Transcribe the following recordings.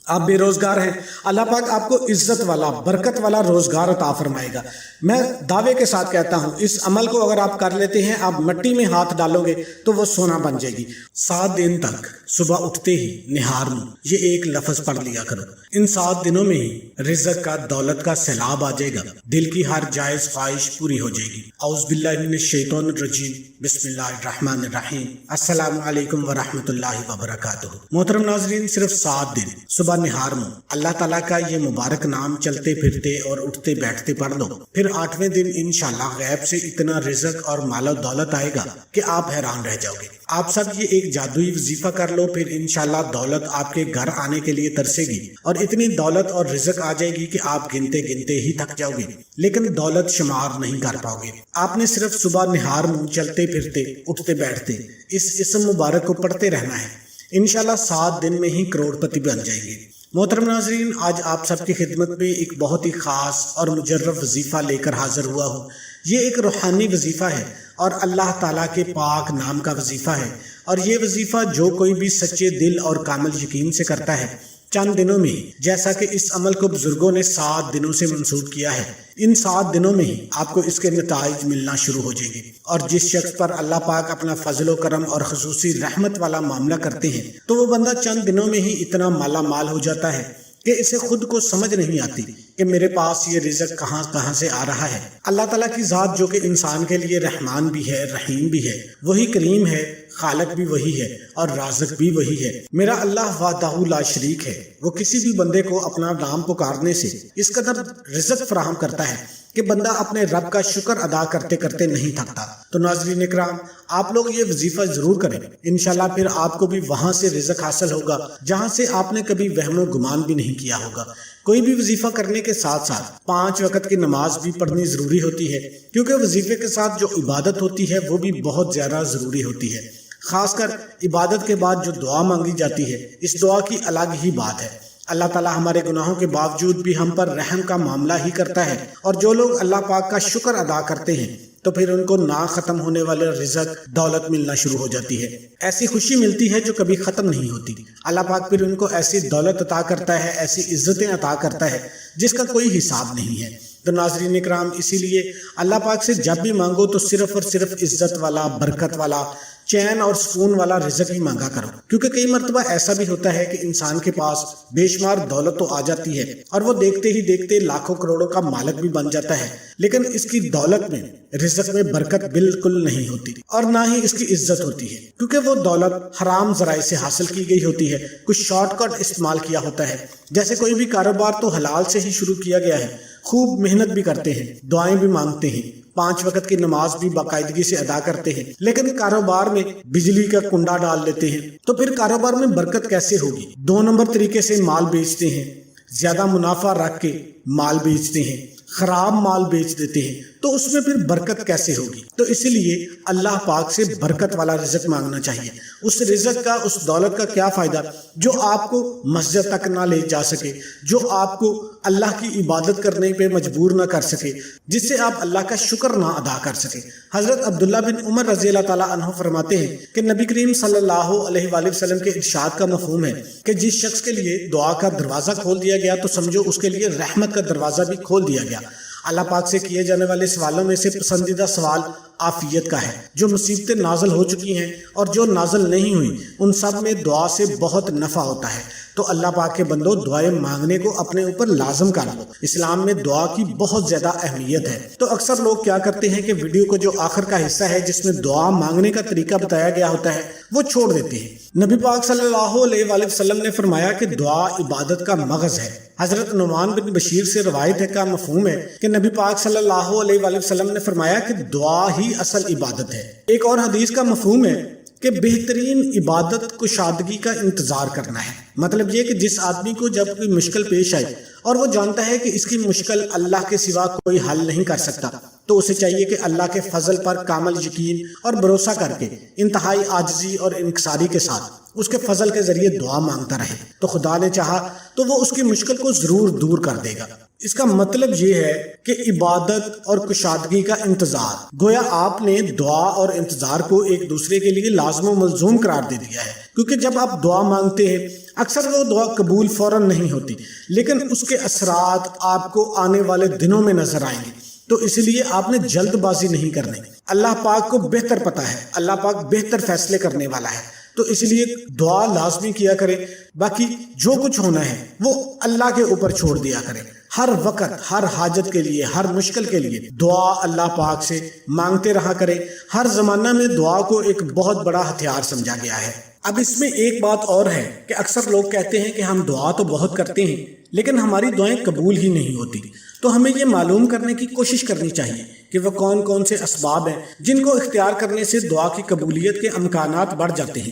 آپ بے روزگار ہیں، اللہ پاک آپ کو عزت والا برکت والا روزگار عطا فرمائے گا۔ میں دعوے کے ساتھ کہتا ہوں اس عمل کو اگر آپ کر لیتے ہیں، آپ مٹی میں ہاتھ ڈالو گے تو وہ سونا بن جائے گی۔ 7 دن تک صبح اٹھتے ہی نہار منہ یہ ایک لفظ پڑھ لیا کرو۔ ان 7 دنوں میں ہی رزق کا دولت کا سیلاب آ جائے گا، دل کی ہر جائز خواہش پوری ہو جائے گی۔ اعوذ باللہ من الشیطان الرجیم، بسم اللہ الرحمن الرحیم۔ السلام علیکم ورحمۃ اللہ وبرکاتہ۔ محترم ناظرین، صرف 7 دن صبح نہار منہ اللہ تعالیٰ کا یہ مبارک نام چلتے پھرتے اور اٹھتے بیٹھتے پڑھ لو، پھر 8ویں دن انشاءاللہ غیب سے اتنا رزق اور مال و دولت آئے گا کہ آپ حیران رہ جاؤ گے۔ آپ سب یہ ایک جادوئی وظیفہ کر لو، پھر انشاءاللہ دولت آپ کے گھر آنے کے لیے ترسے گی اور اتنی دولت اور رزق آ جائے گی کہ آپ گنتے گنتے ہی تھک جاؤ گے، لیکن دولت شمار نہیں کر پاؤ گے۔ آپ نے صرف صبح نہار منہ چلتے پھرتے اٹھتے بیٹھتے اس اسم مبارک کو پڑھتے رہنا ہے، انشاءاللہ 7 دن میں ہی کروڑ پتی بن جائیں گے۔ محترم ناظرین، آج آپ سب کی خدمت میں ایک بہت ہی خاص اور مجرب وظیفہ لے کر حاضر ہوا ہوں۔ یہ ایک روحانی وظیفہ ہے اور اللہ تعالیٰ کے پاک نام کا وظیفہ ہے، اور یہ وظیفہ جو کوئی بھی سچے دل اور کامل یقین سے کرتا ہے، چند دنوں میں، جیسا کہ اس عمل کو بزرگوں نے 7 دنوں سے منسوخ کیا ہے، ان 7 دنوں میں ہی آپ کو اس کے نتائج ملنا شروع ہو جائیں گے۔ اور جس شخص پر اللہ پاک اپنا فضل و کرم اور خصوصی رحمت والا معاملہ کرتے ہیں تو وہ بندہ چند دنوں میں ہی اتنا مالا مال ہو جاتا ہے کہ اسے خود کو سمجھ نہیں آتی کہ میرے پاس یہ رزق کہاں سے آ رہا ہے۔ اللہ تعالیٰ کی ذات جو کہ انسان کے لیے رحمان بھی ہے، رحیم بھی ہے، وہی کریم ہے، خالق بھی وہی ہے اور رازق بھی وہی ہے۔ میرا اللہ وحدہ لا شریک ہے، وہ کسی بھی بندے کو اپنا نام پکارنے سے اس قدر رزق فراہم کرتا ہے کہ بندہ اپنے رب کا شکر ادا کرتے کرتے نہیں تھکتا۔ تو ناظرین اکرام، آپ لوگ یہ وظیفہ ضرور کریں، انشاءاللہ پھر آپ کو بھی وہاں سے رزق حاصل ہوگا جہاں سے آپ نے کبھی وہم و گمان بھی نہیں کیا ہوگا۔ کوئی بھی وظیفہ کرنے کے ساتھ ساتھ 5 وقت کی نماز بھی پڑھنی ضروری ہوتی ہے، کیونکہ وظیفے کے ساتھ جو عبادت ہوتی ہے وہ بھی بہت زیادہ ضروری ہوتی ہے۔ خاص کر عبادت کے بعد جو دعا مانگی جاتی ہے، اس دعا کی الگ ہی بات ہے۔ اللہ تعالیٰ ہمارے گناہوں کے باوجود بھی ہم پر رحم کا معاملہ ہی کرتا ہے، اور جو لوگ اللہ پاک کا شکر ادا کرتے ہیں تو پھر ان کو نہ ختم ہونے والے رزق دولت ملنا شروع ہو جاتی ہے، ایسی خوشی ملتی ہے جو کبھی ختم نہیں ہوتی۔ اللہ پاک پھر ان کو ایسی دولت عطا کرتا ہے، ایسی عزتیں عطا کرتا ہے جس کا کوئی حساب نہیں ہے۔ تو ناظرین اکرام، اسی لیے اللہ پاک سے جب بھی مانگو تو صرف اور صرف عزت والا، برکت والا، چین اور سکون والا رزق ہی مانگا کرو، کیونکہ کئی مرتبہ ایسا بھی ہوتا ہے کہ انسان کے پاس بے شمار دولت تو آ جاتی ہے اور وہ دیکھتے ہی دیکھتے لاکھوں کروڑوں کا مالک بھی بن جاتا ہے، لیکن اس کی دولت میں، رزق میں برکت بالکل نہیں ہوتی اور نہ ہی اس کی عزت ہوتی ہے، کیونکہ وہ دولت حرام ذرائع سے حاصل کی گئی ہوتی ہے، کچھ شارٹ کٹ استعمال کیا ہوتا ہے۔ جیسے کوئی بھی کاروبار تو حلال سے ہی شروع کیا گیا ہے، خوب محنت بھی کرتے ہیں، دعائیں بھی مانگتے ہیں، 5 وقت کی نماز بھی باقاعدگی سے ادا کرتے ہیں، لیکن کاروبار میں بجلی کا کنڈا ڈال لیتے ہیں تو پھر کاروبار میں برکت کیسے ہوگی؟ 2 نمبر طریقے سے مال بیچتے ہیں، زیادہ منافع رکھ کے مال بیچتے ہیں، خراب مال بیچ دیتے ہیں، تو اس میں پھر برکت کیسے ہوگی؟ تو اسی لیے اللہ پاک سے برکت والا رزق مانگنا چاہیے۔ اس رزق کا، اس دولت کا کیا فائدہ جو آپ کو مسجد تک نہ لے جا سکے، جو آپ کو اللہ کی عبادت کرنے پہ مجبور نہ کر سکے، جس سے آپ اللہ کا شکر نہ ادا کر سکے۔ حضرت عبداللہ بن عمر رضی اللہ تعالیٰ عنہ فرماتے ہیں کہ نبی کریم صلی اللہ علیہ وآلہ وسلم کے ارشاد کا مفہوم ہے کہ جس شخص کے لیے دعا کا دروازہ کھول دیا گیا تو سمجھو اس کے لیے رحمت کا دروازہ بھی کھول دیا گیا۔ اللہ پاک سے کیے جانے والے سوالوں میں سے پسندیدہ سوال عافیت کا ہے۔ جو مصیبتیں نازل ہو چکی ہیں اور جو نازل نہیں ہوئی، ان سب میں دعا سے بہت نفع ہوتا ہے۔ تو اللہ پاک کے بندو، دعائیں مانگنے کو اپنے اوپر لازم کر لو۔ اسلام میں دعا کی بہت زیادہ اہمیت ہے۔ تو اکثر لوگ کیا کرتے ہیں کہ ویڈیو کو جو آخر کا حصہ ہے جس میں دعا مانگنے کا طریقہ بتایا گیا ہوتا ہے وہ چھوڑ دیتے ہیں۔ نبی پاک صلی اللہ علیہ وآلہ وسلم نے فرمایا کہ دعا عبادت کا مغز ہے۔ حضرت نعمان بن بشیر سے روایت ہے کا مفہوم ہے کہ نبی پاک صلی اللہ علیہ وآلہ وسلم نے فرمایا کہ دعا ہی اصل عبادت ہے۔ ایک اور حدیث کا مفہوم ہے کہ بہترین عبادت کشادگی کا انتظار کرنا ہے۔ مطلب یہ کہ جس آدمی کو جب کوئی مشکل پیش آئے اور وہ جانتا ہے کہ اس کی مشکل اللہ کے سوا کوئی حل نہیں کر سکتا، تو اسے چاہیے کہ اللہ کے فضل پر کامل یقین اور بھروسہ کر کے انتہائی عاجزی اور انکساری کے ساتھ اس کے فضل کے ذریعے دعا مانگتا رہے، تو خدا نے چاہا تو وہ اس کی مشکل کو ضرور دور کر دے گا۔ اس کا مطلب یہ ہے کہ عبادت اور کشادگی کا انتظار، گویا آپ نے دعا اور انتظار کو ایک دوسرے کے لیے لازم و ملزوم قرار دے دیا ہے، کیونکہ جب آپ دعا مانگتے ہیں اکثر وہ دعا قبول فوراً نہیں ہوتی، لیکن اس کے اثرات آپ کو آنے والے دنوں میں نظر آئیں گے۔ تو اس لیے آپ نے جلد بازی نہیں کرنی۔ اللہ پاک کو بہتر پتہ ہے، اللہ پاک بہتر فیصلے کرنے والا ہے، تو اس لیے دعا لازمی کیا کریں۔ باقی جو کچھ ہونا ہے وہ اللہ کے اوپر چھوڑ دیا کریں۔ ہر وقت، ہر حاجت کے لیے، ہر مشکل کے لیے دعا اللہ پاک سے مانگتے رہا کریں۔ ہر زمانہ میں دعا کو ایک بہت بڑا ہتھیار سمجھا گیا ہے۔ اب اس میں ایک بات اور ہے کہ اکثر لوگ کہتے ہیں کہ ہم دعا تو بہت کرتے ہیں لیکن ہماری دعائیں قبول ہی نہیں ہوتی۔ تو ہمیں یہ معلوم کرنے کی کوشش کرنی چاہیے کہ وہ کون کون سے اسباب ہیں جن کو اختیار کرنے سے دعا کی قبولیت کے امکانات بڑھ جاتے ہیں۔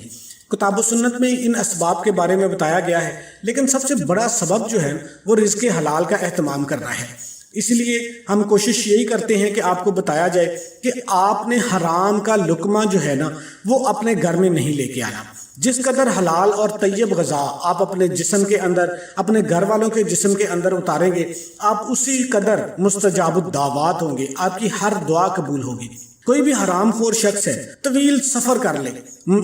کتاب و سنت میں ان اسباب کے بارے میں بتایا گیا ہے، لیکن سب سے بڑا سبب جو ہے وہ رزق حلال کا اہتمام کرنا ہے۔ اس لیے ہم کوشش یہی کرتے ہیں کہ آپ کو بتایا جائے کہ آپ نے حرام کا لقمہ جو ہے نا وہ اپنے گھر میں نہیں لے کے آنا۔ جس قدر حلال اور طیب غذا آپ اپنے جسم کے اندر، اپنے گھر والوں کے جسم کے اندر اتاریں گے، آپ اسی قدر مستجاب الدعوات ہوں گے، آپ کی ہر دعا قبول ہوگی۔ کوئی بھی حرام خور شخص ہے، طویل سفر کر لے،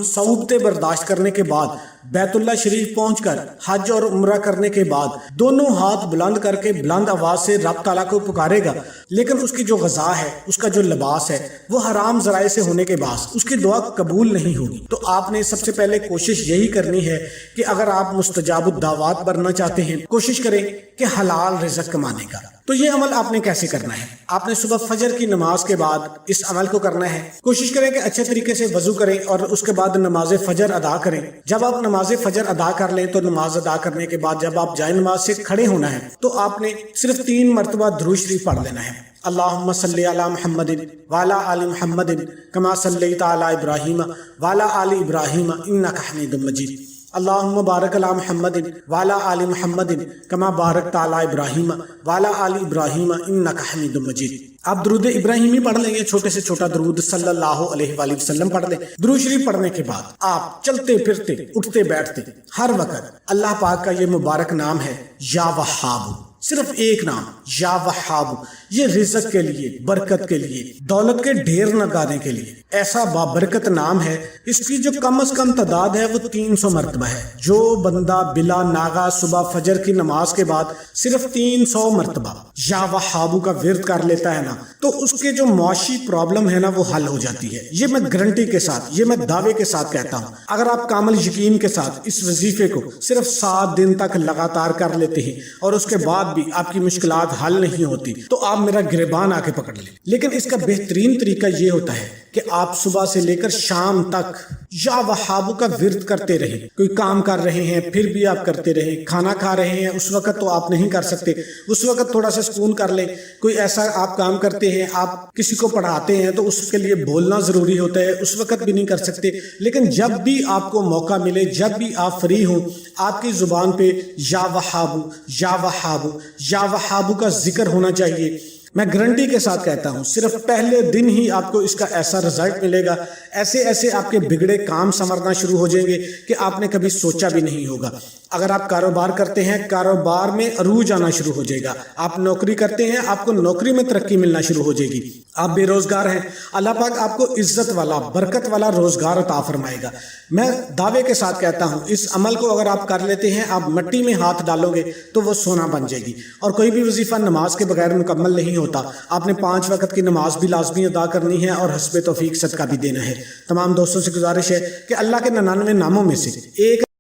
صعوبتیں برداشت کرنے کے بعد بیت اللہ شریف پہنچ کر حج اور عمرہ کرنے کے بعد دونوں ہاتھ بلند کر کے بلند آواز سے رب تعالیٰ کو پکارے گا، لیکن اس کی جو غذا ہے، اس کا جو لباس ہے وہ حرام ذرائع سے ہونے کے باعث اس کی دعا قبول نہیں ہوگی۔ تو آپ نے سب سے پہلے کوشش یہی کرنی ہے کہ اگر آپ مستجاب الدعوات بننا چاہتے ہیں، کوشش کریں کہ حلال رزق کمانے کا۔ تو یہ عمل آپ نے کیسے کرنا ہے؟ آپ نے صبح فجر کی نماز کے بعد اس عمل کو کرنا ہے۔ کوشش کریں کہ اچھے طریقے سے وضو کریں اور اس کے بعد نماز فجر ادا کریں۔ جب آپ نماز فجر ادا کر لیں تو نماز ادا کرنے کے بعد جب آپ جائے نماز سے کھڑے ہونا ہے تو آپ نے صرف 3 مرتبہ درود شریف پڑھ لینا ہے۔ اللہم صلی علی محمد وعلی آل محمد کما صلیت علی ابراہیم وعلی آل ابراہیم انک حمید مجید۔ اللہم بارک علی محمد وعلی آل محمد کما بارکت علی ابراہیم وعلی آل ابراہیم انک حمید مجید۔ آپ درود ابراہیمی پڑھ لیں گے، چھوٹے سے چھوٹا درود صلی اللہ علیہ وآلہ وسلم پڑھ لیں۔ درود شریف پڑھنے کے بعد آپ چلتے پھرتے، اٹھتے بیٹھتے ہر وقت اللہ پاک کا یہ مبارک نام ہے یا وہاب، صرف ایک نام یا وہاب، یہ رزق کے لیے، برکت کے لیے، دولت کے ڈھیر نگانے کے لیے ایسا بابرکت نام ہے۔ اس کی جو کم از کم تعداد ہے وہ 300 مرتبہ ہے۔ جو بندہ بلا ناغا صبح فجر کی نماز کے بعد صرف 300 مرتبہ یا وہابو کا ورد کر لیتا ہے نا تو اس کے جو معاشی پرابلم ہے نا وہ حل ہو جاتی ہے۔ یہ میں گارنٹی کے ساتھ، یہ میں دعوے کے ساتھ کہتا ہوں۔ اگر آپ کامل یقین کے ساتھ اس وظیفے کو صرف 7 دن تک لگاتار کر لیتے ہیں اور اس کے بعد بھی آپ کی مشکلات حل نہیں ہوتی تو آپ میرا گریبان آ کے پکڑ لیں۔ لیکن اس کا بہترین طریقہ یہ ہوتا ہے کہ آپ صبح سے لے کر شام تک یا وہابو کا ورد کرتے رہیں۔ کوئی کام کر رہے ہیں پھر بھی آپ کرتے رہیں، کھانا کھا رہے ہیں اس وقت تو آپ نہیں کر سکتے، اس وقت تھوڑا سا سکون کر لیں۔ کوئی ایسا آپ کام کرتے ہیں، آپ کسی کو پڑھاتے ہیں تو اس کے لیے بولنا ضروری ہوتا ہے، اس وقت بھی نہیں کر سکتے، لیکن جب بھی آپ کو موقع ملے، جب بھی آپ فری ہوں، آپ کی زبان پہ یا وہابو یا وہابو یا وہابو کا ذکر ہونا چاہیے۔ میں گارنٹی کے ساتھ کہتا ہوں صرف پہلے دن ہی آپ کو اس کا ایسا رزلٹ ملے گا، ایسے ایسے آپ کے بگڑے کام سنورنا شروع ہو جائیں گے کہ آپ نے کبھی سوچا بھی نہیں ہوگا۔ اگر آپ کاروبار کرتے ہیں، کاروبار میں عروج آنا شروع ہو جائے گا۔ آپ نوکری کرتے ہیں، آپ کو نوکری میں ترقی ملنا شروع ہو جائے گی۔ آپ بے روزگار ہیں، اللہ پاک آپ کو عزت والا، برکت والا روزگار عطا فرمائے گا۔ میں دعوے کے ساتھ کہتا ہوں اس عمل کو اگر آپ کر لیتے ہیں، آپ مٹی میں ہاتھ ڈالو گے تو وہ سونا بن جائے گی۔ اور کوئی بھی وظیفہ نماز کے بغیر مکمل نہیں ہوتا۔ آپ نے 5 وقت کی نماز بھی لازمی ادا کرنی ہے اور حسب توفیق صدقہ بھی دینا ہے۔ تمام دوستوں سے گزارش ہے کہ اللہ کے 99 ناموں میں سے ایک